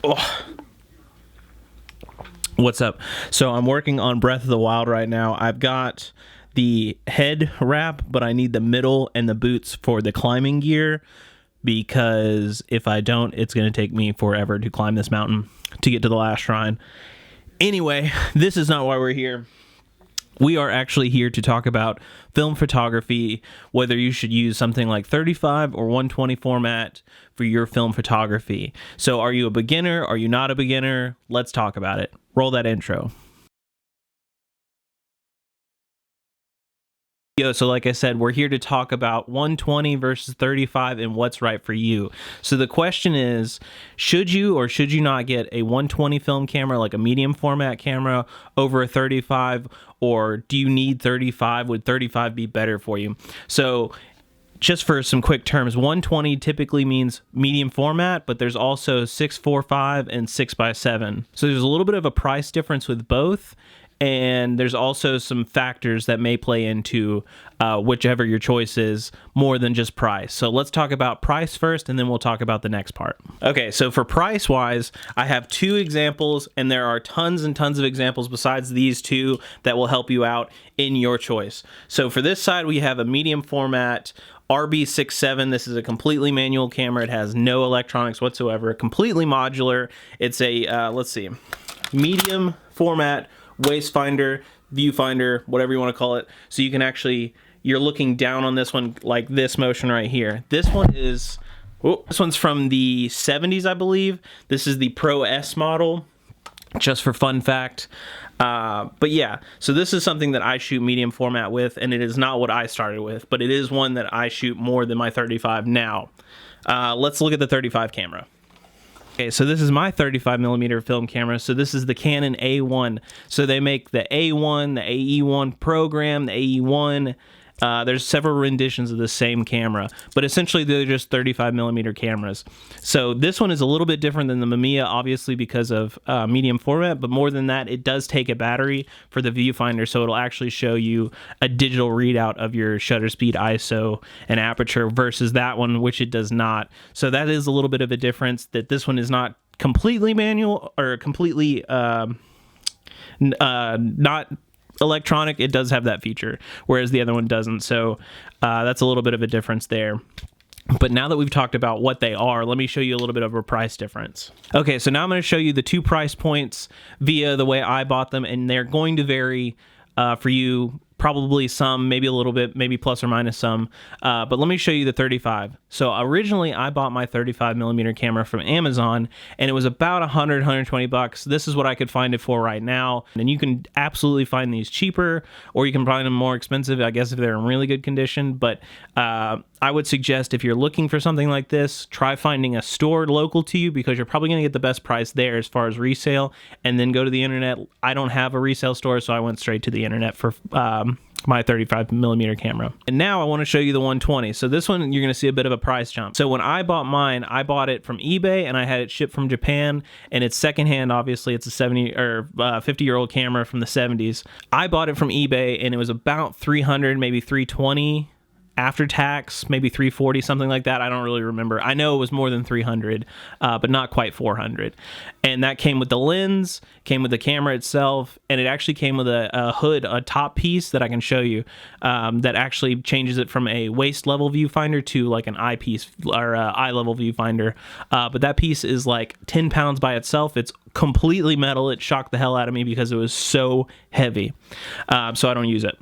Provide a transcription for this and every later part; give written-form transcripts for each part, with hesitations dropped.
Oh. What's up? So I'm working on Breath of the Wild right now. I've got the head wrap, but I need the middle and the boots for the climbing gear, because if I don't, it's going to take me forever to climb this mountain to get to the last shrine. Anyway, this is not why we're here. We are actually here to talk about film photography, whether you should use something like 35 or 120 format for your film photography. So are you a beginner? Are you not a beginner? Let's talk about it. Roll that intro. So like I said, we're here to talk about 120 versus 35 and what's right for you. So the question is, should you or should you not get a 120 film camera, like a medium format camera, over a 35, or do you need 35? Would 35 be better for you? So just for some quick terms, 120 typically means medium format, but there's also 645 and 6x7. So there's a little bit of a price difference with both. And there's also some factors that may play into whichever your choice is, more than just price. So let's talk about price first, and then we'll talk about the next part. Okay, so for price wise, I have two examples, and there are tons and tons of examples besides these two that will help you out in your choice. So for this side, we have a medium format RB67. This is a completely manual camera. It has no electronics whatsoever, completely modular. It's a, let's see, medium format waist finder, viewfinder, whatever you want to call it. So you can actually, you're looking down on this one like this motion right here. This one is, this one's from the 70s, I believe. This is the Pro S model, just for fun fact. But yeah, so this is something that I shoot medium format with, and it is not what I started with, but it is one that I shoot more than my 35 now. Let's look at the 35 camera. Okay, so this is my 35mm film camera. So this is the Canon A1. So they make the A1, the AE1 program, the AE1. There's several renditions of the same camera, but essentially they're just 35mm cameras. So this one is a little bit different than the Mamiya, obviously because of medium format, but more than that, it does take a battery for the viewfinder, so it'll actually show you a digital readout of your shutter speed, ISO, and aperture, versus that one, which it does not. So that is a little bit of a difference, that this one is not completely manual or completely not electronic. It does have that feature, whereas the other one doesn't. So that's a little bit of a difference there. But now that we've talked about what they are, let me show you a little bit of a price difference. Okay, so now I'm going to show you the two price points via the way I bought them, and they're going to vary for you. Probably some, maybe a little bit, maybe plus or minus some. But let me show you the 35. So originally I bought my 35mm camera from Amazon, and it was about 100, 120 bucks. This is what I could find it for right now. And you can absolutely find these cheaper, or you can find them more expensive, I guess, if they're in really good condition. But I would suggest, if you're looking for something like this, try finding a store local to you, because you're probably going to get the best price there as far as resale, and then go to the internet. I don't have a resale store, so I went straight to the internet for my 35mm camera. And now I want to show you the 120. So this one, you're going to see a bit of a price jump. So when I bought mine, I bought it from eBay, and I had it shipped from Japan, and it's secondhand. Obviously, it's a 70 or 50-year-old camera from the 70s. I bought it from eBay, and it was about 300, maybe 320 after tax, maybe 340, something like that. I don't really remember. I know it was more than 300, but not quite 400. And that came with the lens, came with the camera itself, and it actually came with a hood, a top piece that I can show you, that actually changes it from a waist level viewfinder to like an eye piece, or eye level viewfinder. But that piece is like 10 pounds by itself. It's completely metal. It shocked the hell out of me because it was so heavy. So I don't use it.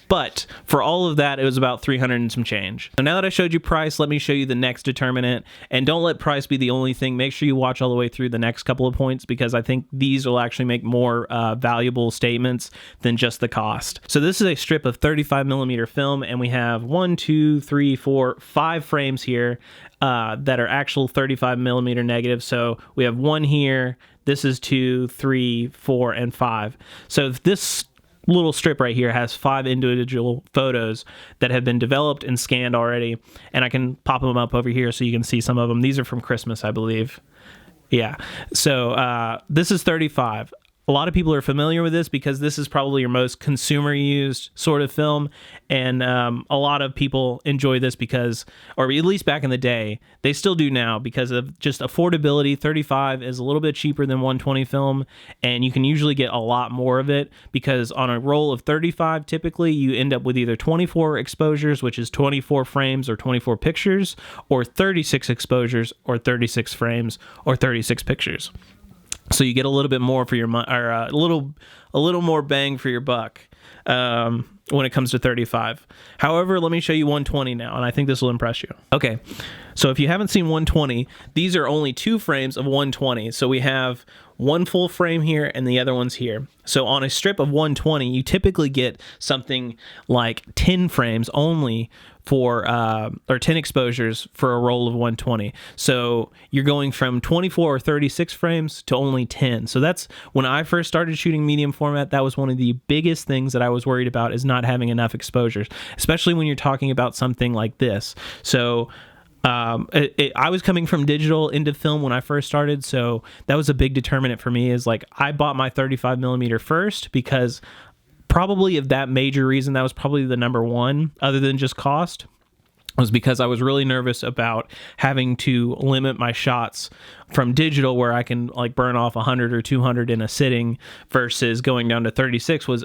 But for all of that, it was about 300 and some change. So now that I showed you price, let me show you the next determinant. And don't let price be the only thing. Make sure you watch all the way through the next couple of points, because I think these will actually make more valuable statements than just the cost. So this is a strip of 35mm film, and we have 5 frames here that are actual 35mm negative. So we have 1 here. This is 2, 3, 4, and 5. So if this little strip right here has 5 individual photos that have been developed and scanned already, and I can pop them up over here so you can see some of them. These are from Christmas, I believe. Yeah, so this is 35. a lot of people are familiar with this because this is probably your most consumer used sort of film. And a lot of people enjoy this because, or at least back in the day, they still do now because of just affordability. 35 is a little bit cheaper than 120 film, and you can usually get a lot more of it because on a roll of 35, typically you end up with either 24 exposures, which is 24 frames or 24 pictures, or 36 exposures or 36 frames or 36 pictures. So you get a little bit more for your money, or a little more bang for your buck when it comes to 35. However, let me show you 120 now, and I think this will impress you. Okay, so if you haven't seen 120, these are only 2 frames of 120. So we have one full frame here and the other one's here. So on a strip of 120, you typically get something like 10 frames only for, or 10 exposures for a roll of 120. So you're going from 24 or 36 frames to only 10. So that's, when I first started shooting medium format, that was one of the biggest things that I was worried about, is not having enough exposures, especially when you're talking about something like this. So I was coming from digital into film when I first started, so that was a big determinant for me. Is like, I bought my 35 millimeter first because probably of that major reason, that was probably the number one, other than just cost, was because I was really nervous about having to limit my shots from digital, where I can like burn off 100 or 200 in a sitting, versus going down to 36 was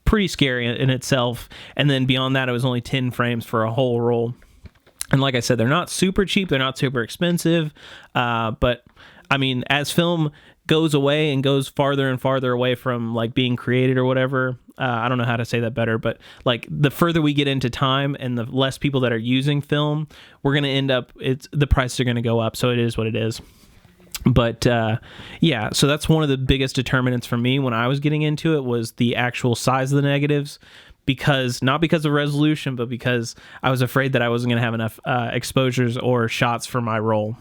pretty scary in itself. And then beyond that, it was only 10 frames for a whole roll. And like I said, they're not super cheap, they're not super expensive, but I mean, as film goes away and goes farther and farther away from like being created or whatever, I don't know how to say that better, but like the further we get into time and the less people that are using film, we're going to end up, the prices are going to go up. So it is what it is. But yeah, so that's one of the biggest determinants for me when I was getting into it, was the actual size of the negatives. Because, not because of resolution, but because I was afraid that I wasn't going to have enough exposures or shots for my roll.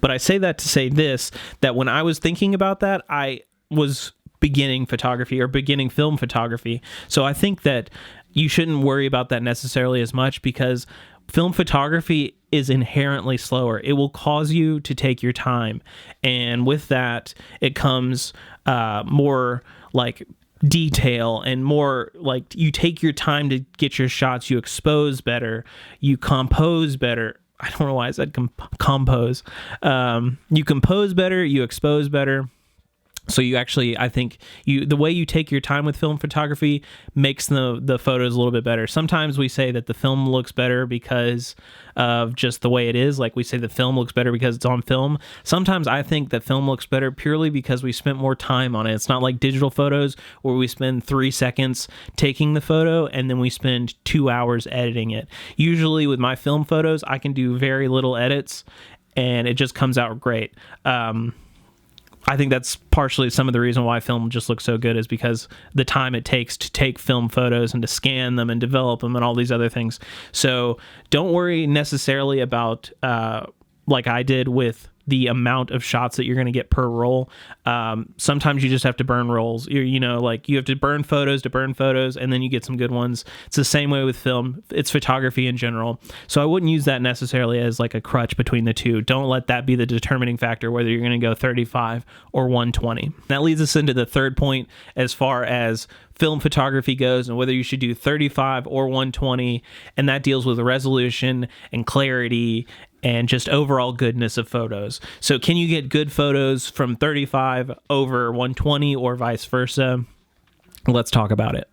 But I say that to say this, that when I was thinking about that, I was beginning photography, or beginning film photography. So I think that you shouldn't worry about that necessarily as much, because film photography is inherently slower. It will cause you to take your time. And with that, it comes more like detail, and more like you take your time to get your shots, you expose better, you compose better. I don't know why I said compose. You compose better, you expose better. So you actually, I think the way you take your time with film photography makes the photos a little bit better. Sometimes we say that the film looks better because of just the way it is. Like we say the film looks better because it's on film. Sometimes I think that film looks better purely because we spent more time on it. It's not like digital photos where we spend 3 seconds taking the photo and then we spend 2 hours editing it. Usually with my film photos, I can do very little edits and it just comes out great. I think that's partially some of the reason why film just looks so good, is because the time it takes to take film photos and to scan them and develop them and all these other things. So don't worry necessarily about, like I did, with the amount of shots that you're going to get per roll. Sometimes you just have to burn rolls. You know, like you have to burn photos to burn photos, and then you get some good ones. It's the same way with film. It's photography in general. So I wouldn't use that necessarily as like a crutch between the two. Don't let that be the determining factor whether you're going to go 35 or 120. That leads us into the third point as far as film photography goes, and whether you should do 35 or 120, and that deals with resolution and clarity and just overall goodness of photos. So can you get good photos from 35 over 120 or vice versa? Let's talk about it.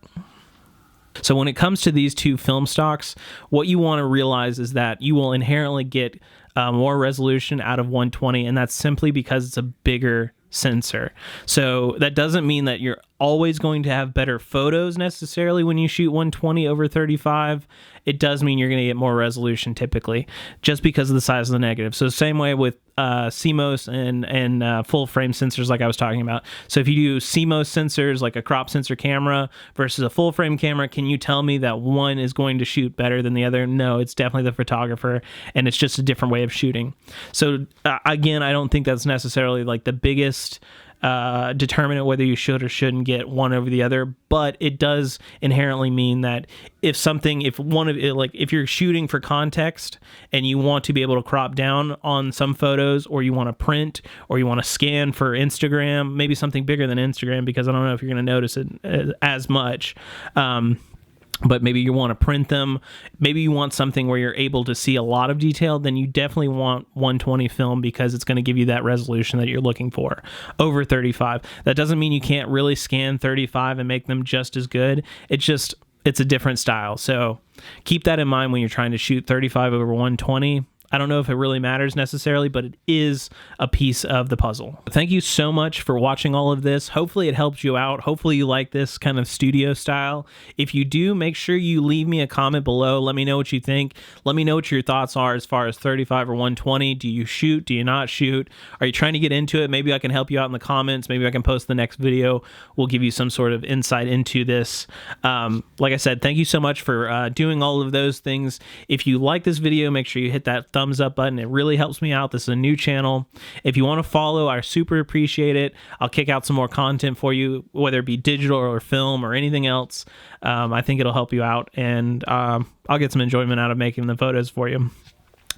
So when it comes to these two film stocks, what you want to realize is that you will inherently get more resolution out of 120, and that's simply because it's a bigger sensor. So that doesn't mean that you're always going to have better photos necessarily when you shoot 120 over 35. It does mean you're going to get more resolution typically, just because of the size of the negative. So same way with CMOS and full frame sensors like I was talking about. So if you do CMOS sensors like a crop sensor camera versus a full frame camera, can you tell me that one is going to shoot better than the other? No, it's definitely the photographer, and it's just a different way of shooting. So again, I don't think that's necessarily like the biggest determine whether you should or shouldn't get one over the other, but it does inherently mean that if you're shooting for context and you want to be able to crop down on some photos, or you want to print, or you want to scan for Instagram, maybe something bigger than Instagram, because I don't know if you're going to notice it as much. But maybe you want to print them. Maybe you want something where you're able to see a lot of detail, then you definitely want 120 film, because it's going to give you that resolution that you're looking for over 35. That doesn't mean you can't really scan 35 and make them just as good. It's a different style. So keep that in mind when you're trying to shoot 35 over 120. I don't know if it really matters necessarily, but it is a piece of the puzzle. Thank you so much for watching all of this. Hopefully it helped you out. Hopefully you like this kind of studio style. If you do, make sure you leave me a comment below. Let me know what you think. Let me know what your thoughts are as far as 35 or 120. Do you shoot? Do you not shoot? Are you trying to get into it? Maybe I can help you out in the comments. Maybe I can post the next video. We'll give you some sort of insight into this. Like I said, thank you so much for doing all of those things. If you like this video, make sure you hit that thumbs up button. It really helps me out. This is a new channel. If you want to follow, I super appreciate it. I'll kick out some more content for you, whether it be digital or film or anything else. I think it'll help you out, and I'll get some enjoyment out of making the photos for you.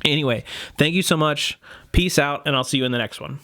Anyway, thank you so much. Peace out, and I'll see you in the next one.